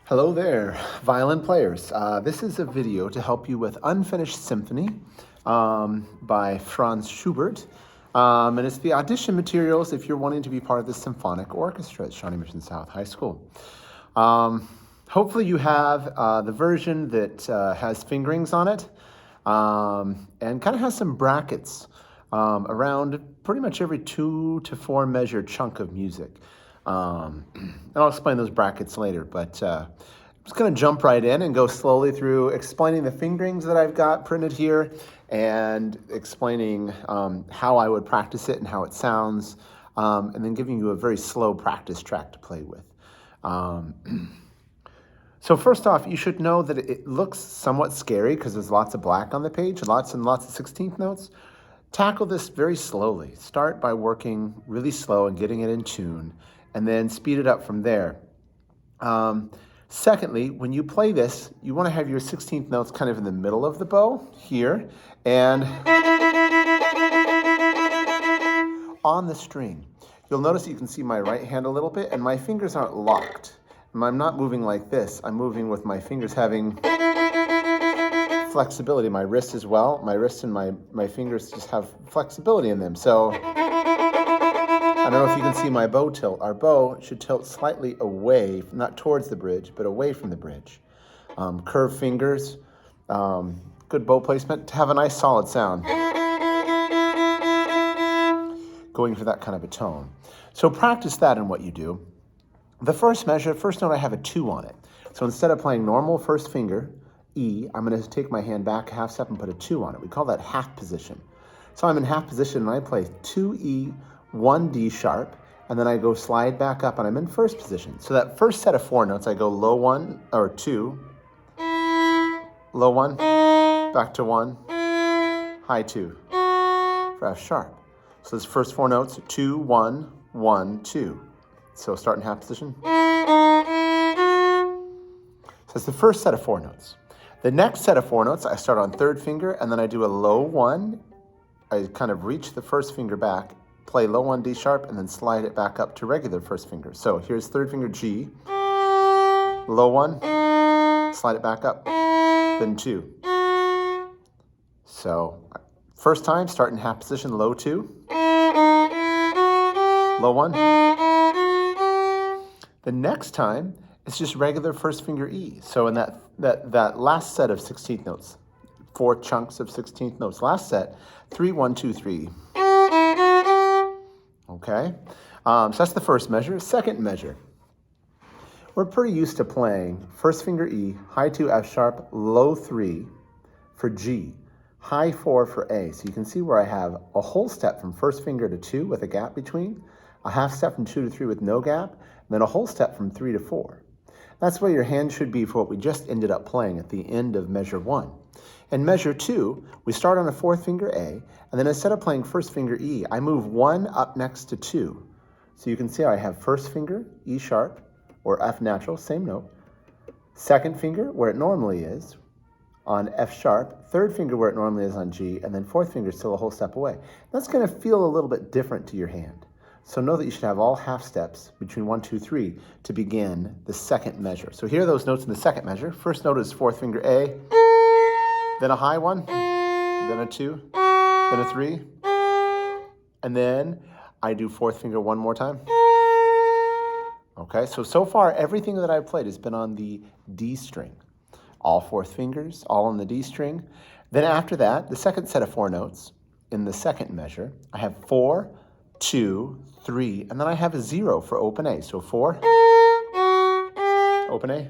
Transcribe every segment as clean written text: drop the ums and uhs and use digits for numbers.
Hello there, violin players. This is a video to help you with Unfinished Symphony by Franz Schubert. And it's the audition materials if you're wanting to be part of the symphonic orchestra at Shawnee Mission South High School. Hopefully you have the version that has fingerings on it and kind of has some brackets around pretty much every 2 to 4 measure chunk of music. And I'll explain those brackets later, but I'm just going to jump right in and go slowly through explaining the fingerings that I've got printed here and explaining how I would practice it and how it sounds, and then giving you a very slow practice track to play with. So first off, you should know that it looks somewhat scary because there's lots of black on the page, lots and lots of 16th notes. Tackle this very slowly. Start by working really slow and getting it in tune, and then speed it up from there. Secondly, when you play this, you want to have your 16th notes kind of in the middle of the bow here and on the string. You'll notice you can see my right hand a little bit and my fingers aren't locked. I'm not moving like this. I'm moving with my fingers having flexibility. My wrist as well. My wrist and my fingers just have flexibility in them. So I don't know if you can see my bow tilt. Our bow should tilt slightly away, not towards the bridge, but away from the bridge. Curved fingers, good bow placement to have a nice solid sound. Going for that kind of a tone. So practice that in what you do. The first measure, first note, I have a 2 on it. So instead of playing normal first finger, E, I'm going to take my hand back a half step and put a 2 on it. We call that half position. So I'm in half position and I play 2E, 1 D sharp, and then I go slide back up and I'm in first position. So that first set of 4 notes, I go low 1 or 2, low 1, back to 1, high 2 for F sharp. So this first 4 notes, 2, 1, 1, 2. So start in half position. So that's the first set of 4 notes. The next set of 4 notes, I start on third finger and then I do a low 1. I kind of reach the first finger back, play low 1 D sharp, and then slide it back up to regular first finger. So here's third finger G, low 1, slide it back up, then 2. So first time, start in half position, low 2, low 1. The next time, it's just regular first finger E. So in that last set of 16th notes, 4 chunks of 16th notes, last set, 3, 1, 2, 3. Okay, so that's the first measure. Second measure, we're pretty used to playing first finger E, high 2 F sharp, low 3 for G, high 4 for A. So you can see where I have a whole step from first finger to 2 with a gap between, a half step from 2 to 3 with no gap, and then a whole step from 3 to 4. That's where your hand should be for what we just ended up playing at the end of measure 1. In measure 2, we start on a 4th finger A, and then instead of playing first finger E, I move 1 up next to 2. So you can see I have first finger, E sharp, or F natural, same note. Second finger, where it normally is, on F sharp. Third finger, where it normally is on G, and then fourth finger still a whole step away. That's going to feel a little bit different to your hand. So know that you should have all half steps between 1, 2, 3 to begin the second measure. So here are those notes in the second measure. First note is 4th finger A, then a high 1, then a 2, then a 3, and then I do 4th finger 1 more time. Okay, so far everything that I've played has been on the D string. All 4th fingers, all on the D string. Then after that, the second set of 4 notes in the second measure, I have 4, 2, 3, and then I have a 0 for open A. So 4, open A,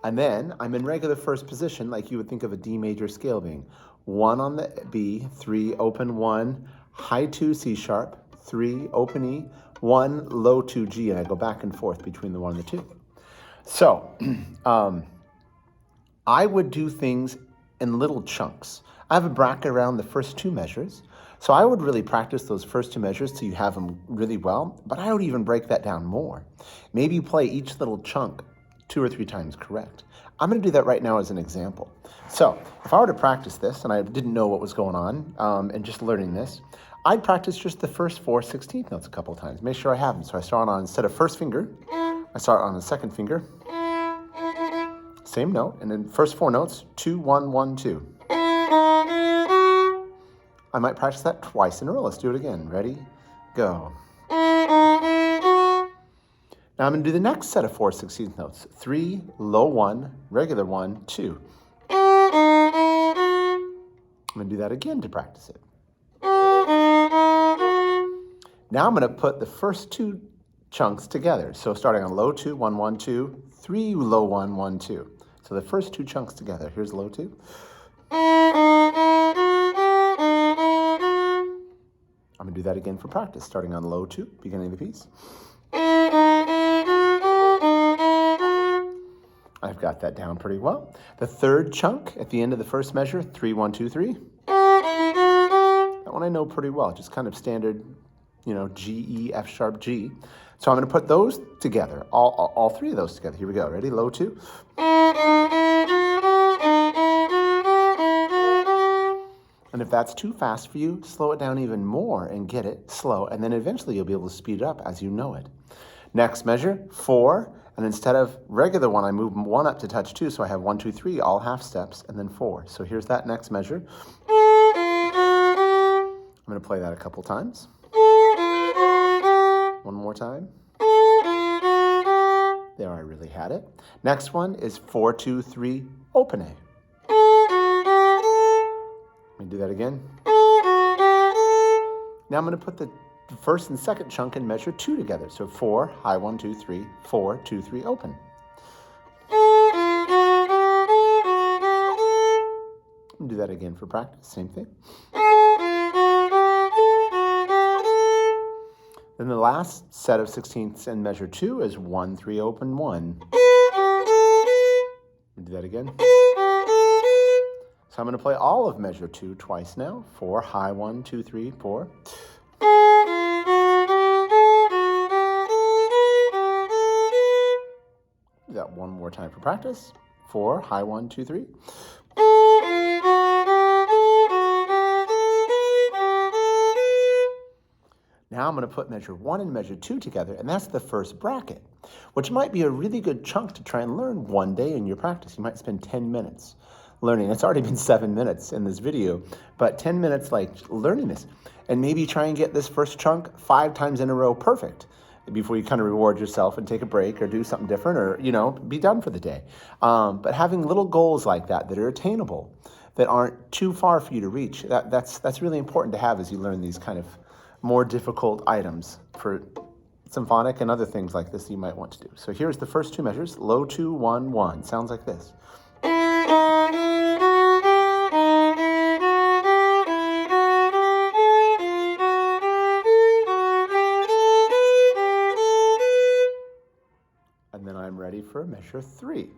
and then I'm in regular first position like you would think of a D major scale being. 1 on the B, 3, open 1, high 2 C sharp, 3, open E, 1, low 2 G, and I go back and forth between the 1 and the 2. So I would do things in little chunks. I have a bracket around the first 2 measures. So I would really practice those first 2 measures so you have them really well, but I would even break that down more. Maybe you play each little chunk 2 or 3 times correct. I'm going to do that right now as an example. So if I were to practice this, and I didn't know what was going on, and just learning this, I'd practice just the first 4 16th notes a couple of times. Make sure I have them. So I start on, instead of first finger, I start on the second finger, same note, and then first 4 notes, 2, 1, 1, 2. I might practice that twice in a row. Let's do it again. Ready? Go. Now I'm going to do the next set of 4 16th notes. 3, low 1, regular 1, 2. I'm going to do that again to practice it. Now I'm going to put the first 2 chunks together. So starting on low 2, 1, 1, 2, 3, low 1, 1, 2. So the first 2 chunks together. Here's low 2. I'm going to do that again for practice, starting on low 2, beginning of the piece. I've got that down pretty well. The third chunk at the end of the first measure, 3, 1, 2, 3. That one I know pretty well, just kind of standard, G, E, F sharp, G. So I'm going to put those together, all 3 of those together. Here we go. Ready? Low 2. And if that's too fast for you, slow it down even more and get it slow. And then eventually you'll be able to speed it up as you know it. Next measure, 4. And instead of regular 1, I move 1 up to touch 2. So I have 1, 2, 3, all half steps, and then 4. So here's that next measure. I'm going to play that a couple times. One more time. There, I really had it. Next one is 4, 2, 3, open A. Let me do that again. Now I'm going to put the first and second chunk in measure 2 together. So 4, high 1, 2, 3, 4, 2, 3, open. And do that again for practice, same thing. Then the last set of 16ths in measure 2 is 1, 3, open, 1. And do that again. So I'm going to play all of measure 2 twice now. 4, high 1, 2, 3, 4. Do that one more time for practice. 4, high 1, 2, 3. Now I'm going to put measure 1 and measure 2 together, and that's the first bracket, which might be a really good chunk to try and learn one day in your practice. You might spend 10 minutes learning. It's already been 7 minutes in this video, but 10 minutes like learning this. And maybe try and get this first chunk 5 times in a row perfect before you kind of reward yourself and take a break or do something different or, be done for the day. But having little goals like that are attainable, that aren't too far for you to reach, that's really important to have as you learn these kind of more difficult items for symphonic and other things like this you might want to do. So here's the first 2 measures, low 2, 1, 1. Sounds like this. And then I'm ready for measure 3.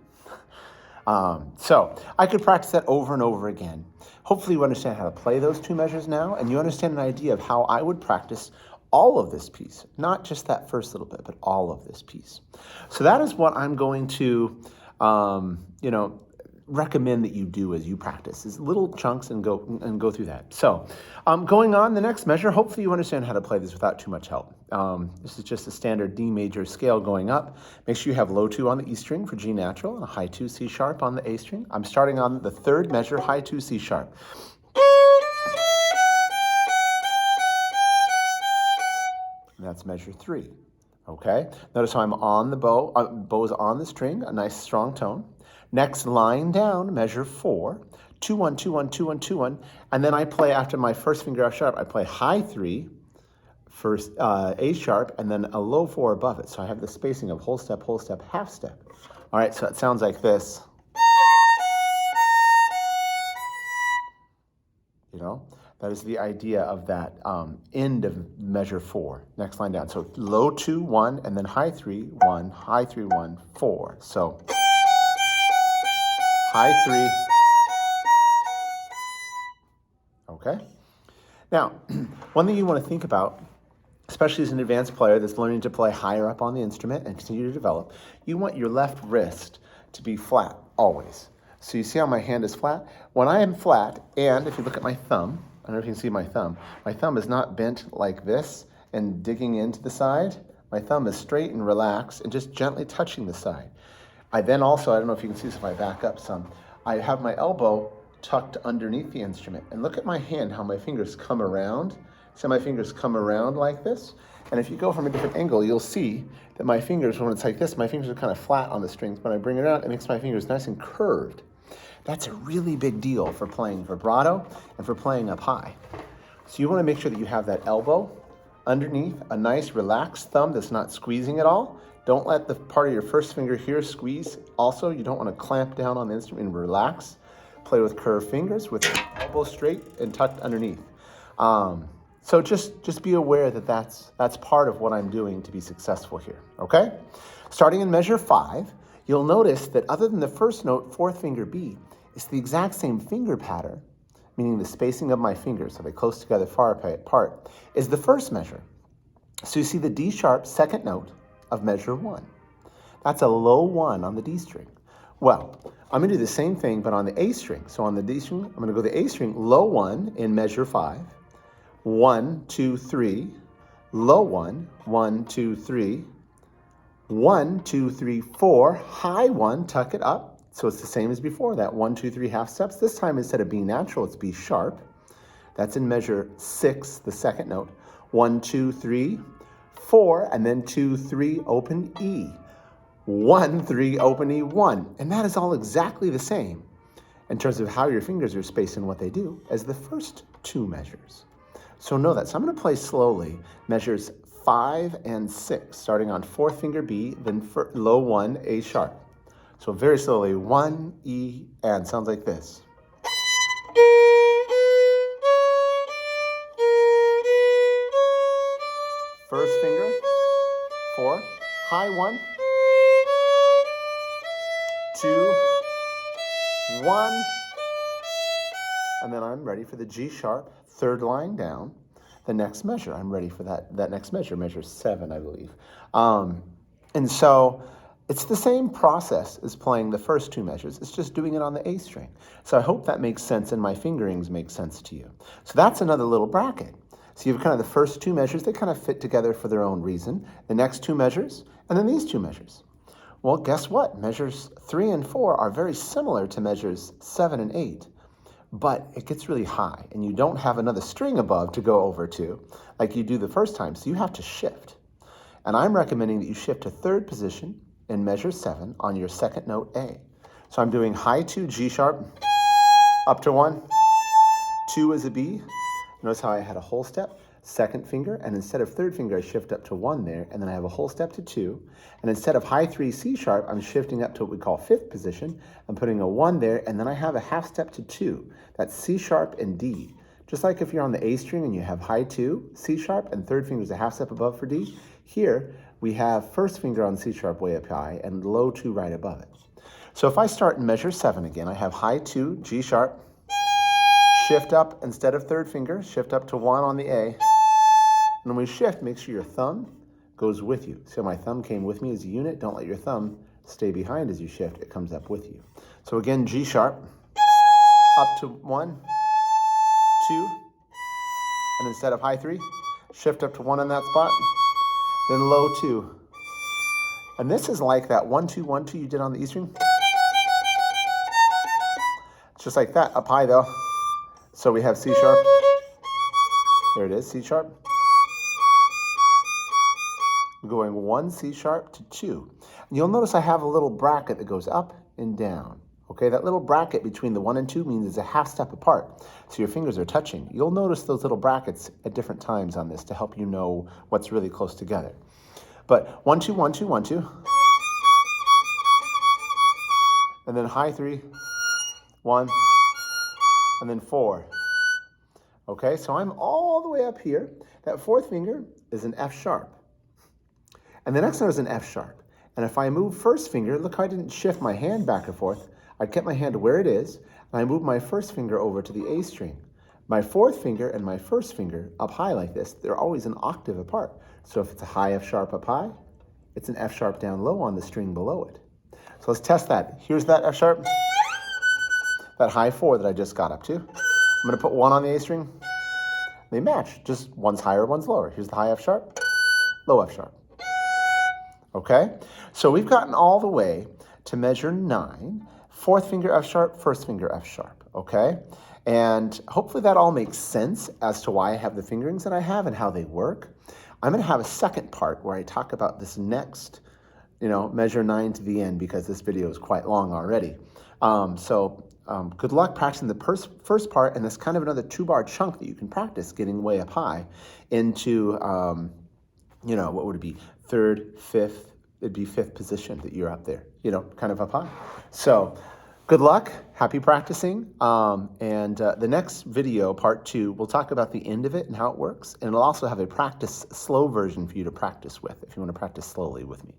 So I could practice that over and over again. Hopefully you understand how to play those 2 measures now, and you understand an idea of how I would practice all of this piece, not just that first little bit, but all of this piece. So that is what I'm going to, recommend that you do as you practice, is little chunks and go through that. So going on the next measure, hopefully you understand how to play this without too much help. This is just a standard D major scale going up. Make sure you have low 2 on the E string for G natural and a high 2 C sharp on the A string. I'm starting on the third measure, high 2 C sharp. And that's measure 3. Okay, notice how I'm on the bow. Bow's on the string, a nice strong tone. Next line down, measure 4, 2, 1, 2, 1, 2, 1, 2, 1, and then I play after my first finger F sharp. I play high 3, first A sharp, and then a low 4 above it. So I have the spacing of whole step, half step. All right, so it sounds like this. That is the idea of that end of measure 4. Next line down. So low 2, 1, and then high 3, 1, high 3, 1, 4. So high 3. Okay. Now, one thing you want to think about, especially as an advanced player that's learning to play higher up on the instrument and continue to develop, you want your left wrist to be flat always. So you see how my hand is flat? When I am flat, and if you look at my thumb, I don't know if you can see my thumb is not bent like this and digging into the side. My thumb is straight and relaxed and just gently touching the side. I then also, I don't know if you can see this if I back up some, I have my elbow tucked underneath the instrument. And look at my hand, how my fingers come around. So my fingers come around like this. And if you go from a different angle, you'll see that my fingers, when it's like this, my fingers are kind of flat on the strings. When I bring it out, it makes my fingers nice and curved. That's a really big deal for playing vibrato and for playing up high. So you want to make sure that you have that elbow underneath, a nice relaxed thumb that's not squeezing at all. Don't let the part of your first finger here squeeze. Also, you don't want to clamp down on the instrument and relax. Play with curved fingers with elbow straight and tucked underneath. So just be aware that that's part of what I'm doing to be successful here, okay? Starting in measure 5, you'll notice that other than the first note, fourth finger B, it's the exact same finger pattern, meaning the spacing of my fingers, so they close together far apart, is the first measure. So you see the D sharp second note of measure 1. That's a low 1 on the D string. Well, I'm gonna do the same thing, but on the A string. So on the D string, I'm gonna go the A string, low 1 in measure 5, 1, 2, 3, low 1, 1, 2, 3, 1, 2, 3, 4, high 1, tuck it up. So it's the same as before, that 1, 2, 3 half steps. This time, instead of B natural, it's B sharp. That's in measure 6, the second note. 1, 2, 3, 4, and then 2, 3, open E. 1, 3, open E, 1. And that is all exactly the same in terms of how your fingers are spaced and what they do as the first two measures. So know that. So I'm going to play slowly measures 5 and 6, starting on fourth finger B, then low 1, A sharp. So very slowly, 1, E, and sounds like this. First finger, 4, high 1, 2, 1, and then I'm ready for the G sharp, third line down, the next measure. I'm ready for that next measure, measure 7, I believe. And so it's the same process as playing the first two measures. It's just doing it on the A string. So I hope that makes sense and my fingerings make sense to you. So that's another little bracket. So you have kind of the first two measures, they kind of fit together for their own reason. The next two measures, and then these two measures. Well, guess what? Measures 3 and 4 are very similar to measures 7 and 8, but it gets really high, and you don't have another string above to go over to like you do the first time, so you have to shift. And I'm recommending that you shift to third position in measure 7 on your second note A. So I'm doing high 2, G sharp, up to 1, 2 is a B. Notice how I had a whole step, second finger, and instead of third finger, I shift up to 1 there, and then I have a whole step to 2. And instead of high 3, C sharp, I'm shifting up to what we call fifth position. I'm putting a 1 there, and then I have a half step to 2. That's C sharp and D. Just like if you're on the A string and you have high 2, C sharp, and third finger is a half step above for D, here we have first finger on C sharp way up high and low 2 right above it. So if I start in measure 7 again, I have high 2, G sharp, shift up instead of third finger, shift up to 1 on the A. And when we shift, make sure your thumb goes with you. So my thumb came with me as a unit. Don't let your thumb stay behind as you shift. It comes up with you. So again, G sharp, up to 1, 2, and instead of high 3, shift up to 1 in that spot, then low 2. And this is like that 1, 2, 1, 2 you did on the E string. It's just like that, up high though. So we have C sharp. There it is, C sharp. We're going 1 C sharp to 2. And you'll notice I have a little bracket that goes up and down. Okay, that little bracket between the 1 and 2 means it's a half step apart. So your fingers are touching. You'll notice those little brackets at different times on this to help you know what's really close together. But 1, 2, 1, 2, 1, 2. And then high 3, 1, and then 4. Okay, so I'm all the way up here. That fourth finger is an F sharp. And the next note is an F sharp. And if I move first finger, look how I didn't shift my hand back and forth. I kept my hand where it is, and I moved my first finger over to the A string. My fourth finger and my first finger up high like this, they're always an octave apart. So if it's a high F sharp up high, it's an F sharp down low on the string below it. So let's test that. Here's that F sharp, that high 4 that I just got up to. I'm going to put 1 on the A string. They match, just one's higher, one's lower. Here's the high F sharp, low F sharp. Okay, so we've gotten all the way to measure 9, fourth finger F sharp, first finger F sharp, okay? And hopefully that all makes sense as to why I have the fingerings that I have and how they work. I'm going to have a second part where I talk about this next, measure 9 to the end, because this video is quite long already. Good luck practicing the first part, and this kind of another 2-bar chunk that you can practice getting way up high into, what would it be? Third, fifth, it'd be fifth position that you're up there, kind of up high. So good luck, happy practicing. The next video, part 2, we'll talk about the end of it and how it works. And it'll also have a slow version for you to practice with if you want to practice slowly with me.